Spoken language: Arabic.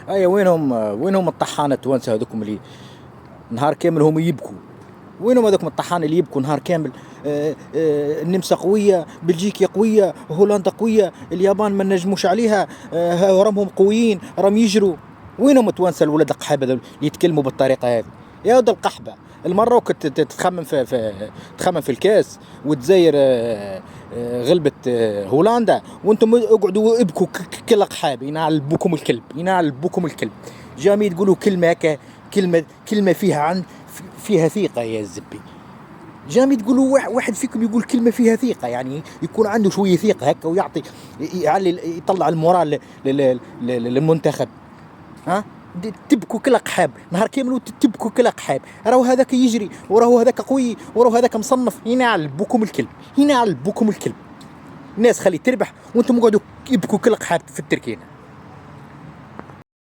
اي وينهم الطحانه التوانسه هذوكم اللي نهار كامل هم يبكوا؟ وينهم هذوكم الطحانه اللي يبكوا نهار كامل؟ النمسا قويه، بلجيكا قويه، هولندا قويه، اليابان ما نجموش عليها، راهم قويين، راهم يجروا. وينهم التوانسه الولاد القحابه اللي يتكلموا بالطريقه هذه؟ يا ولد القحبه، المره وكنت تخمم في الكاس والجزائر غلبت هولندا، وانتم اقعدوا ابكوا كل قحاب. ينعل بكم الكلب، ينعل بكم الكلب. جامي تقولوا كلمه هكا، كلمه فيها ثقه يا الزبي. جامي تقولوا واحد فيكم يقول كلمه فيها ثقه، يعني يكون عنده شويه ثقه هكا ويعطي يطلع المورال للمنتخب. ها تبكوا كل قحاب نهار كامل، تبكوا كل قحاب. راهو هذاك يجري، وراهو هذاك قوي، وراهو هذاك مصنف. ينعل بكم الكلب، ينعل بكم الكلب. الناس خلي تربح وانتم قعدوا يبكوا كل قحاب في التركينه.